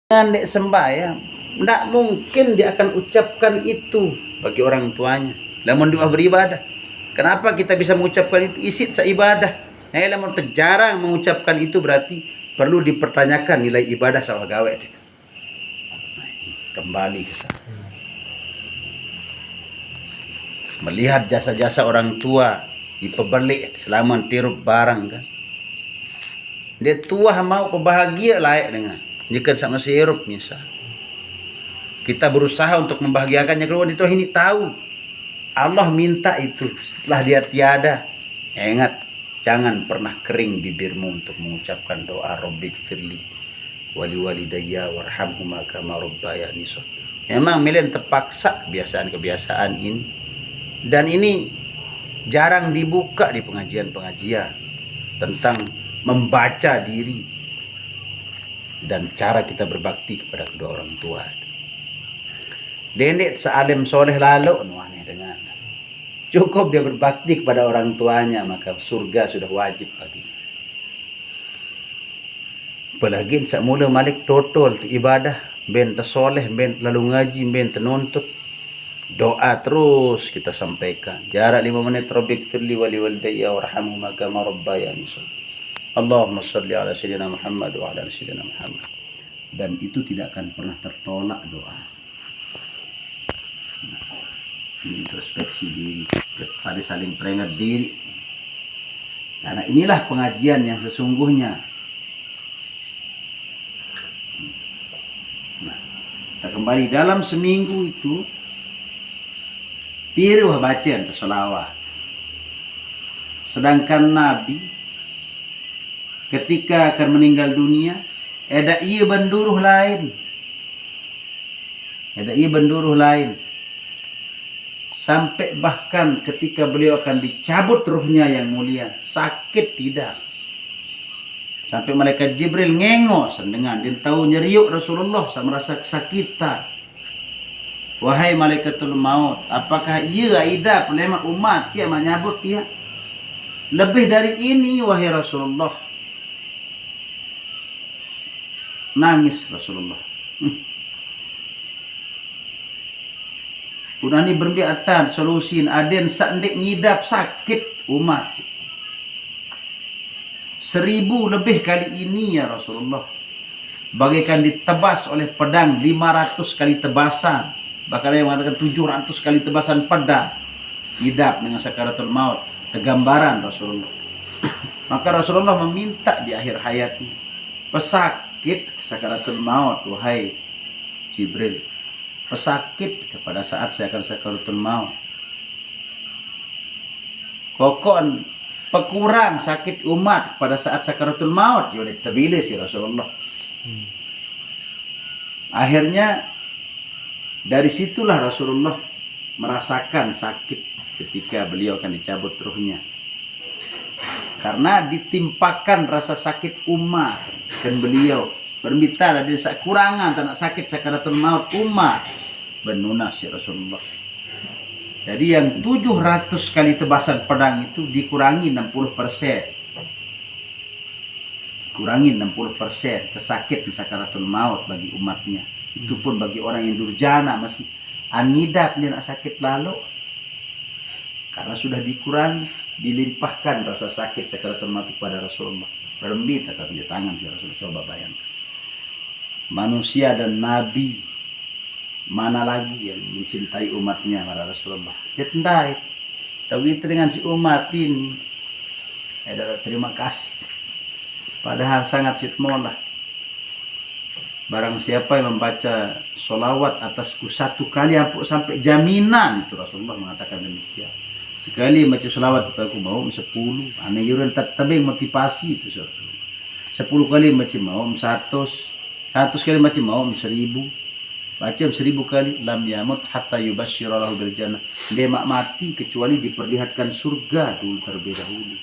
Dek sembahyang, tidak mungkin dia akan ucapkan itu bagi orang tuanya. Lamun dia beribadah, kenapa kita bisa mengucapkan itu? Isit seibadah. Nah, lamun jarang mengucapkan itu berarti perlu dipertanyakan nilai ibadah sama gawe. Nah, kembali ke sana. Melihat jasa-jasa orang tua dipebelik selama tirup barang kan. Dia tua mau kebahagia layak dengan jika sama sirup misal. Kita berusaha untuk membahagiakannya, kalau itu ini tahu Allah minta itu setelah dia tiada. Ingat, jangan pernah kering bibirmu untuk mengucapkan doa Rabbik firli wali walidayya warhamhuma kama rabbayani shaghira. Memang milen terpaksa kebiasaan-kebiasaan ini, dan ini jarang dibuka di pengajian-pengajian tentang membaca diri dan cara kita berbakti kepada kedua orang tua. Dendek sealim soleh lalu nuane dengan cukup dia berbakti kepada orang tuanya, maka surga sudah wajib baginya. Apalagi semula malik total ibadah, ben soleh, ben lalu ngaji, ben nuntut, doa terus kita sampaikan. Jarak 5 menit, Rabbik firli wali walidayya warhamhuma kama rabbayani shaghira. Allahumma sholli ala sayyidina Muhammad wa ala sayyidina Muhammad. Dan itu tidak akan pernah tertolak doa. Nah, introspeksi diri, pada saling peringat diri. Karena inilah pengajian yang sesungguhnya. Nah, kita kembali dalam seminggu itu piruh bacaan selawat. Sedangkan Nabi ketika akan meninggal dunia, ada ia banduruh lain. Sampai bahkan ketika beliau akan dicabut ruhnya yang mulia, sakit tidak. Sampai malaikat Jibril ngengok sendengan, dia tahu nyeriuk Rasulullah sama merasa kesakitan. Wahai malaikatul maut, apakah ia aida pelema umat kia menyabut dia? Lebih dari ini wahai Rasulullah. Nangis Rasulullah. Udah ni berbiatan solusin aden sandek ngidap sakit umat. 1000 lebih kali ini ya Rasulullah. Bagaikan ditebas oleh pedang 500 kali tebasan. Bahkan ada yang mengatakan 700 kali tebasan pedang. Ngidap dengan sakaratul maut. Tegambaran Rasulullah. Maka Rasulullah meminta di akhir hayatnya, pesakit sakaratul maut wahai Jibril, pesakit kepada saat saya akan sakaratul maut, kokon pekurang sakit umat pada saat sakaratul maut. Ya terpilih si Rasulullah. Akhirnya dari situlah Rasulullah merasakan sakit ketika beliau akan dicabut ruhnya, karena ditimpakan rasa sakit umat. Dan beliau berminta dari kurangan tak sakit sakaratul maut umat benuna si Rasulullah. Jadi yang 700 kali tebasan pedang itu dikurangi 60%. Kurangi 60% kesakit di sakaratul maut bagi umatnya. Itu pun bagi orang yang durjana masih anidap dia nak sakit lalu. Karena sudah dikurangi, dilimpahkan rasa sakit sakaratul maut kepada Rasulullah. Berembit atau punya tangan si Rasulullah. Coba bayangkan. Manusia dan Nabi mana lagi yang mencintai umatnya pada Rasulullah? Dia tendai. Tapi dengan si umat ini, terima kasih. Padahal sangat sitmolah. Barang siapa yang membaca solawat atasku 1 kali ampun sampai jaminan, itu Rasulullah mengatakan demikian. Sekali baca selawat aku mau 10. Ane yuran tatabeng motivasi itu 10 kali baca mau 100 kali baca mau 1000. Baca 1000 kali lam yamut hatta yubasyiralahu bil jannah. Dia mak mati kecuali diperlihatkan surga dulu terlebih dahulu.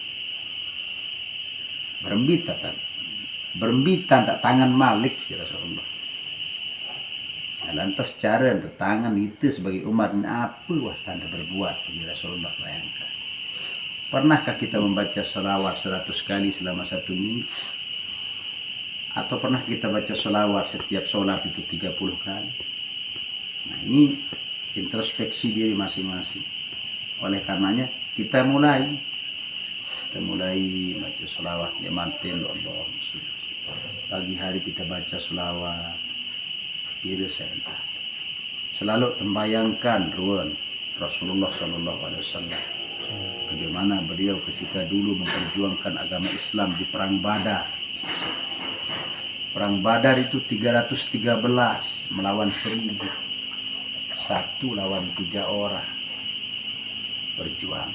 Berembitan tak tangan Malik si Rasulullah. Lantas cara tangan itu sebagai umat apa wah tanda berbuat bagi Rasulullah. Bayangkan, pernahkah kita membaca salawat 100 kali selama 1 minggu? Atau pernah kita baca sholawat setiap sholat itu 30 kali. Nah, ini introspeksi diri masing-masing. Oleh karenanya kita mulai baca sholawat ya mantin Allah. Pagi hari kita baca sholawat biru senta. Selalu membayangkan ruan Rasulullah Shallallahu Alaihi Wasallam, bagaimana beliau ketika dulu memperjuangkan agama Islam di perang Badar. Perang Badar itu 313 melawan 1000. 1 lawan 3 orang berjuang.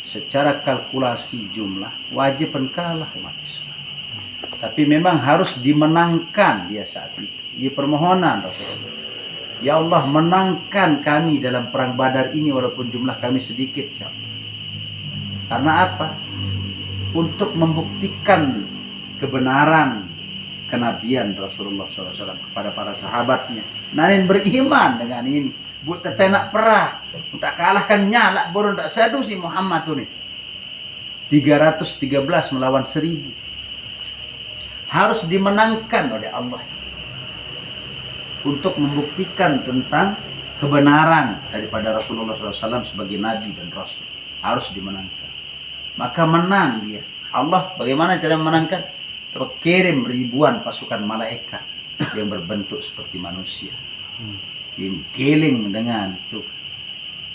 Secara kalkulasi jumlah wajib kalah umat Islam. Tapi memang harus dimenangkan dia saat itu. Di permohonan Rasulullah, ya Allah, menangkan kami dalam perang Badar ini walaupun jumlah kami sedikit, ya Allah. Karena apa? Untuk membuktikan kebenaran kenabian Rasulullah SAW kepada para sahabatnya. Nanin beriman dengan ini. Buat tetenak perang. Tak kalahkan nyala burung tak sadu si Muhammad tuh nih. 313 melawan 1000. Harus dimenangkan oleh Allah. Untuk membuktikan tentang kebenaran daripada Rasulullah SAW sebagai Nabi dan Rasul. Harus dimenangkan. Maka menang dia. Allah bagaimana cara memenangkan? Kirim ribuan pasukan malaikat yang berbentuk seperti manusia. Yang giling dengan itu.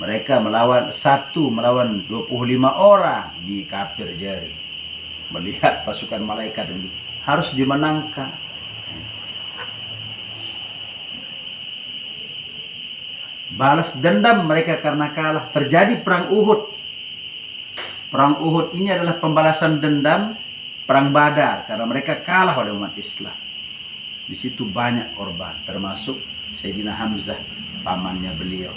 Mereka melawan 25 orang di kafir jari. Melihat pasukan malaikat ini harus dimenangkan. Balas dendam mereka karena kalah. Terjadi perang Uhud. Perang Uhud ini adalah pembalasan dendam perang Badar karena mereka kalah oleh umat Islam. Di situ banyak korban, termasuk Sayyidina Hamzah, pamannya beliau.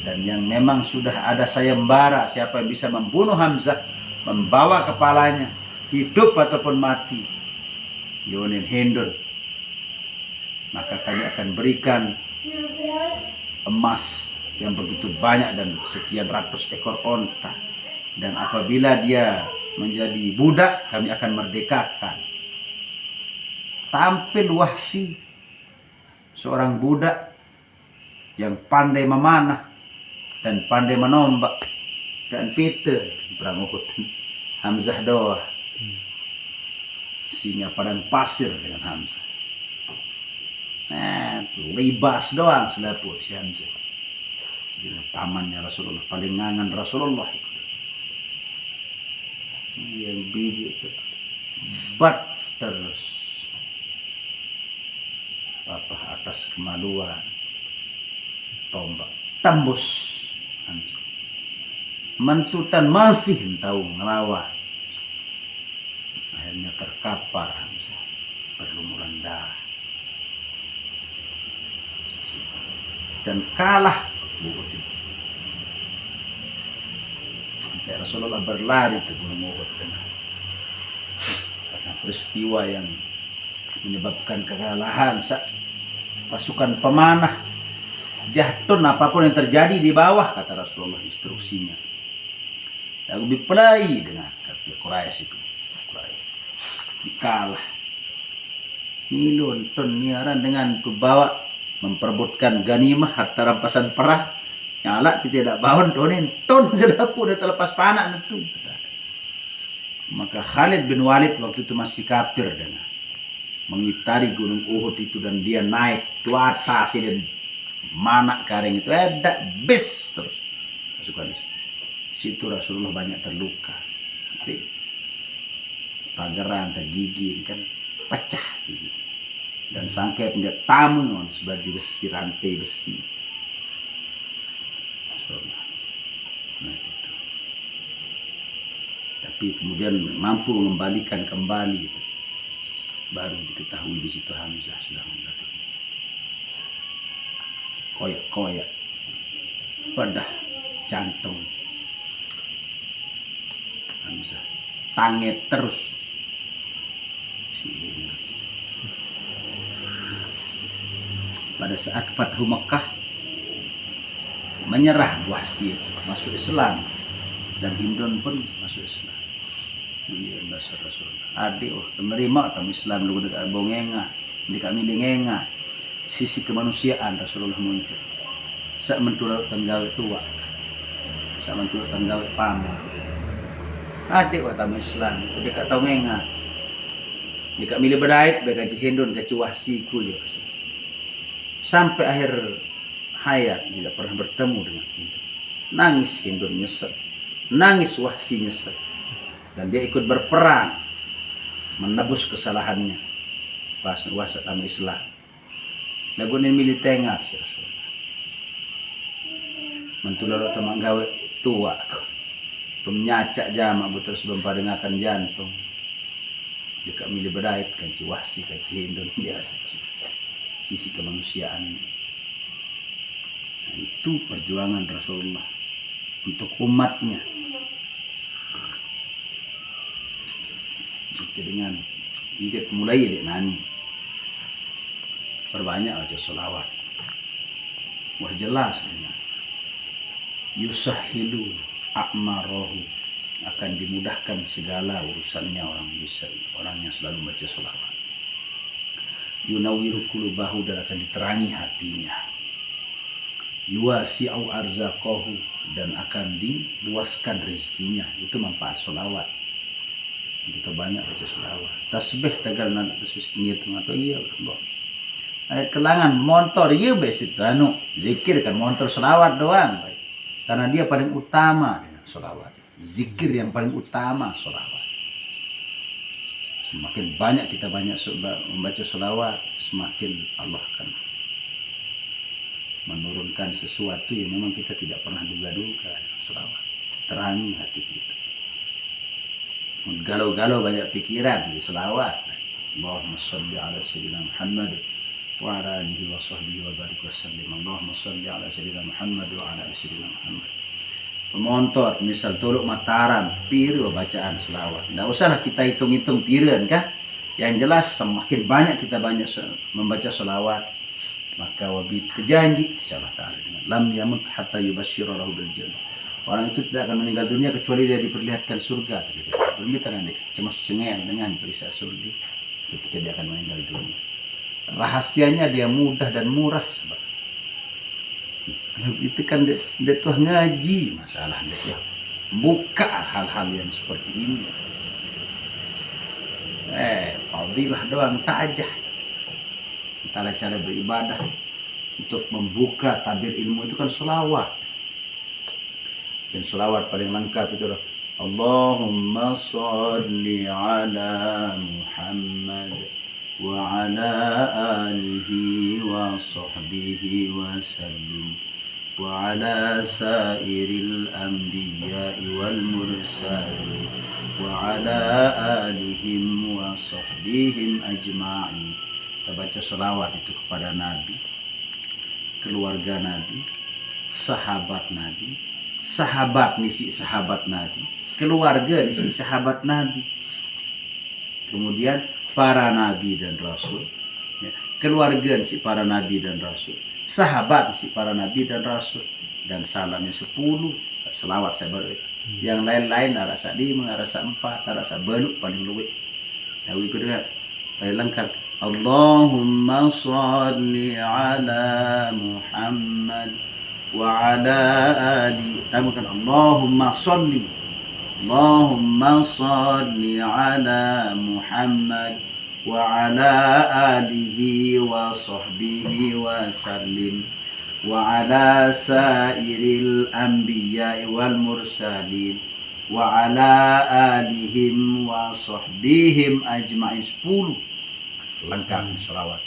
Dan yang memang sudah ada sayembara siapa yang bisa membunuh Hamzah, membawa kepalanya, hidup ataupun mati, Yonin Hindun, maka kami akan berikan emas yang begitu banyak dan sekian ratus ekor onta. Dan apabila dia menjadi budak, kami akan merdekakan. Tampil Wahsi, seorang budak yang pandai memanah dan pandai menombak dan Peter perang Uhud. Hamzah doa singa padang pasir dengan Hamzah. Libas doang selaput si Hamzah. Dia pamannya Rasulullah, paling ngangan Rasulullah itu. Yang biji itu bat terus apa atas kemaluan tombak tembus Hamzah. Mentutan masih tahu ngelawan, akhirnya terkapar Hamzah berlumuran darah dan kalah. Ya, Rasulullah berlari ke Gunung Uhud karena peristiwa yang menyebabkan kekalahan. Pasukan pemanah jatun apapun yang terjadi di bawah, kata Rasulullah instruksinya. Lalu dipelai dengan Quraisy itu. Dikalah. Milun ton niaran dengan kubawa memperebutkan ganimah harta rampasan perang. Nyala tidak bahon ton selapu dia terlepas panah itu. Maka Khalid bin Walid waktu itu masih kafir dengan mengitari gunung Uhud itu, dan dia naik ke atas dan mana karing itu ada bis terus pasukan situ. Rasulullah banyak terluka, tapi pageran tergigit kan pecah gigi, dan sangkai punya tamu sebagai besi, rantai besi. Nah, itu. Tapi kemudian mampu mengembalikan kembali itu. Baru diketahui di situ Hamzah sudah meninggal dunia. Koyak-koyak pada jantung Hamzah, tanget terus. Pada saat Fathu Mekah menyerah Wahsi masuk Islam, dan Hindun pun masuk Islam. dunia basar Rasulullah adik menerima tamu Islam lu dekat bongenga dekat milingenga sisi kemanusiaan Rasulullah muncul sak mentulah tanggawe tua sak mentulah tanggawe pama adik tamu Islam dekat tongenga dekat milih bedait bega hindun ke wahsiku juga sampai akhir hayat tidak pernah bertemu dengan Hindun. Nangis Hindun nyesel, nangis Wahsi nyesel, dan dia ikut berperang menebus kesalahannya pas wasa tamu Islam. Lagu ini milih tengah si Rasulullah. Mentulur teman gawe tua, pemnyacak jamak terus bempadengakan jantung. Dekat milih bedait kanci Wahsi kanci Hindun biasa. Sisi kemanusiaan. Nah, itu perjuangan Rasulullah untuk umatnya. Itu dengan ini mulai dari nani. Perbanyak aja sholawat. Wah jelas dengan yusahilu a'marohu akan dimudahkan segala urusannya orang yang selalu baca sholawat. Yunawiru qulubahu dan akan diterangi hatinya. Yuwasi'u arzaqahu dan akan diluaskan rezekinya. Itu manfaat sholawat. Kita banyak baca sholawat. Tasbih tegal nak tasbih ngitung atau iya bos. Kelangan motor iya besit anu zikir kan motor sholawat doang. Karena dia paling utama dengan sholawat. Zikir yang paling utama sholawat. Semakin banyak kita membaca sholawat, semakin Allah akan menurunkan sesuatu yang memang kita tidak pernah duga-duga. Sholawat terangi hati kita. Galau-galau banyak pikiran di sholawat. Allahumma sholli ala sayyidina Muhammad wa ala alihi wa sahbihi wa barik wa sallim. Allahumma sholli ala sayyidina Muhammad wa ala ali sayyidina Muhammad. Pemontor misal tolok mataram piru bacaan selawat. Tidak usahlah kita hitung-hitung piran kan. Yang jelas semakin banyak kita membaca selawat maka wabi terjanji insyaallah taala dengan lam yamut hatta yubasysyira lahu bil jannah. Orang itu tidak akan meninggal dunia kecuali dia diperlihatkan surga. Berbicara nih cemas cengeng dengan perisa surga ketika dia akan meninggal dunia. Rahasianya dia mudah dan murah sebab itu kan dia tuh ngaji masalah dia buka hal-hal yang seperti ini. Fadilah doang tak aja. Antara cara beribadah untuk membuka tabir ilmu itu kan sholawat. Dan sholawat paling lengkap itu Allahumma sholli ala Muhammad wa ala alihi wa sahbihi wa sallim wa ala sairil anbiya'i wal mursalin wa ala alihim wa sahbihim ajma'in. Kita baca sholawat itu kepada Nabi, keluarga Nabi, sahabat Nabi, sahabat nisi sahabat Nabi, keluarga nisi sahabat Nabi, kemudian para Nabi dan Rasul, keluarga nisi para Nabi dan Rasul, sahabat nisi para Nabi dan Rasul, dan salamnya 10 selawat saya baru itu. Yang lain-lain rasa 5, rasa 4, rasa beluk paling luwih. Nah, ikut dengar paling lengkap. Allahumma sholli ala Muhammad wa ala ali. Tambahkan Allahumma sholli. Allahumma sholli ala Muhammad wa ala alihi wa sahbihi wa sallim wa ala sairil anbiya'i wal mursalin wa ala alihim wa sahbihim ajma'in. 10 lengkap selawat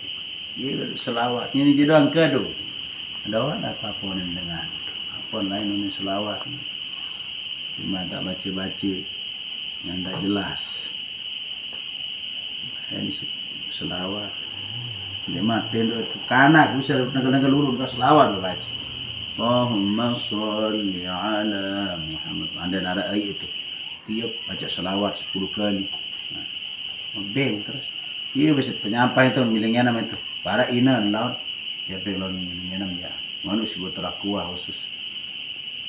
itu. Selawat ini jadi kado. Ada orang apa-apa dengan apa lain ini selawat. Cuma tak baca-baca yang tak jelas. Ini selawat. Dia mati itu kanak bisa negara-negara lurus ke selawat baca. Allahumma sholli ala Muhammad. Anda ada ayat itu. Tiap baca selawat 10 kali. Beng terus. Iya bisa penyampai itu milingnya nama itu. Para inan laut. Ya belon milingnya nama ya. Manu sih buat terakuah khusus.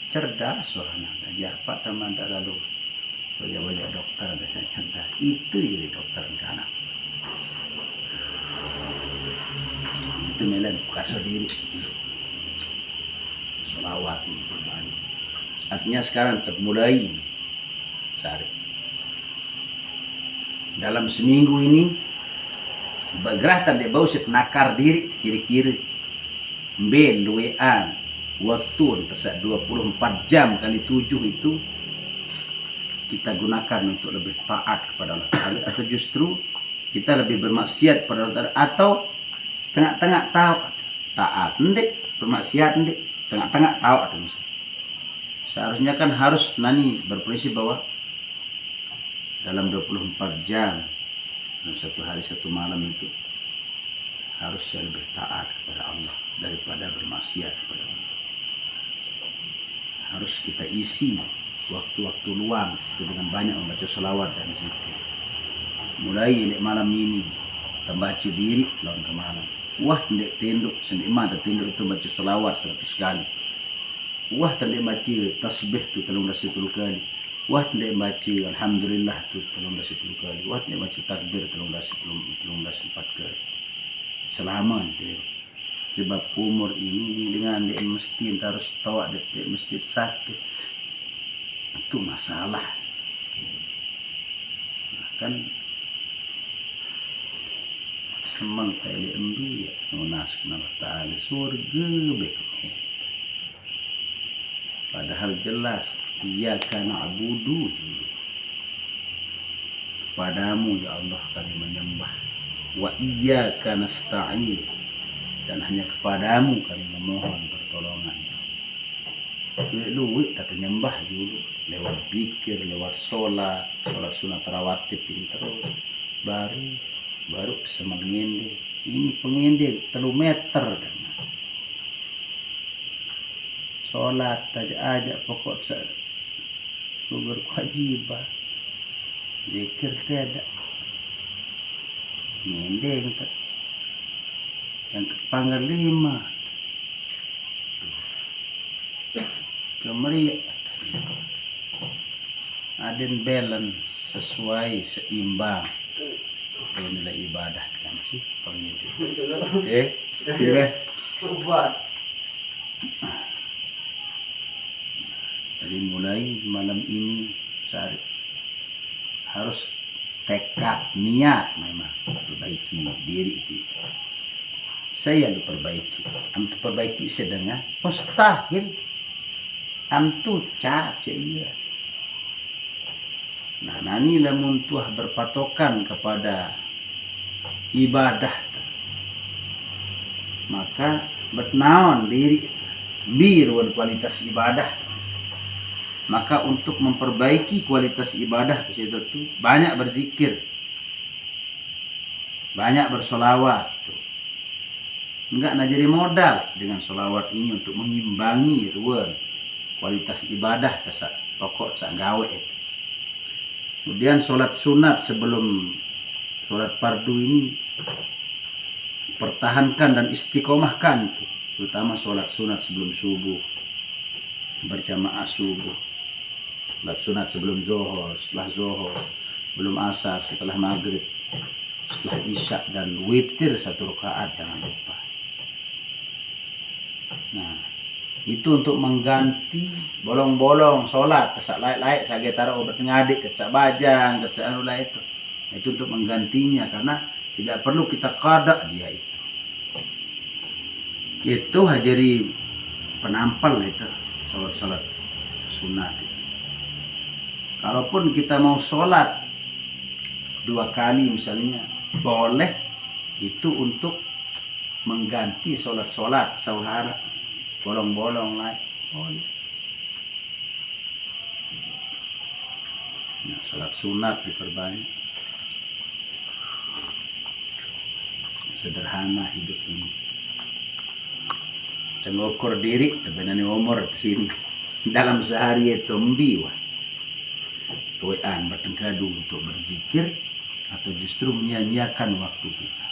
Cerdas orangnya. Aja apa teman tak lalu. banyak dokter ada cerdas itu jadi dokter anak itu melan kasih diri solawat ini berbani. Artinya sekarang termulai sehari dalam seminggu ini bergeratan dia bau nakar diri kiri-kiri bel luean waktu tersak 24 jam kali 7 itu kita gunakan untuk lebih taat kepada Allah Ta'ala, atau justru kita lebih bermaksiat kepada Allah Ta'ala, atau tengah-tengah taat ndek bermaksiat ndek tengah-tengah taat. Seharusnya kan harus nani berprinsip bahwa dalam 24 jam dalam satu hari satu malam itu harus lebih taat kepada Allah daripada bermaksiat kepada Allah. Harus kita isi waktu-waktu luang itu dengan banyak membaca salawat dan zikir. Mulai malam ini kita baca diri lawan ke malam. Wah ndek tinduk sendiri mah tinduk itu baca salawat 100 kali. Wah ndek baca tasbih tu 13 kali. Wah ndek baca alhamdulillah tu 13 kali. Wah ndek baca takbir 13 4 kali. Selama itu. Sebab umur ini dengan ndek mesti harus tahu ndek mesti sakit. Itu masalah. Kan semang tali embi nunas kenal ta'ala surga baik. Padahal jelas iyyaka na'budu padamu ya Allah kami menyembah, wa iyyaka nasta'in dan hanya kepadamu kami memohon pertolongan. Duit tak nyembah dulu lewat zikir, lewat sholat sunat rawatib ini terus baru bisa mengende. Ini pengende 3 meter dan sholat aja pokok berkewajiban zikir tidak ngende yang kepanggal 5 kemari aden balance sesuai seimbang nilai ibadah kan sih pengintip dari mulai malam ini harus tekad niat memang perbaiki diri itu. Saya diperbaiki perbaiki sedangkan mustahil amtu cap iya. Nah, nani lamun tuah berpatokan kepada ibadah, maka bernaon diri biruan kualitas ibadah. Maka untuk memperbaiki kualitas ibadah di situ tuh banyak berzikir, banyak bersolawat. Enggak nah jadi modal dengan solawat ini untuk mengimbangi ruang kualitas ibadah kesak pokok sak gawe itu. Kemudian sholat sunat sebelum sholat fardu ini pertahankan dan istiqomahkan itu, terutama sholat sunat sebelum subuh berjamaah subuh, sholat sunat sebelum zuhur, setelah zuhur, belum asar, setelah maghrib, setelah isya, dan witir 1 rakaat jangan lupa. Nah, itu untuk mengganti bolong-bolong sholat kesak laik-laik saya taruh obat ngadik kesak bajang kesak anu lah itu. Itu untuk menggantinya karena tidak perlu kita qada dia itu. Itu hajari penampal itu sholat sunat itu. Kalaupun kita mau sholat 2 kali misalnya boleh, itu untuk mengganti sholat sauhara bolong-bolong lah. Nah, sholat sunat diperbanyak. Sederhana hidup ini. Dan mengukur diri sebenarnya umur di sini dalam sehari itu membiwah. Tuan bertengkadu untuk berzikir atau justru menyia-nyiakan waktu kita.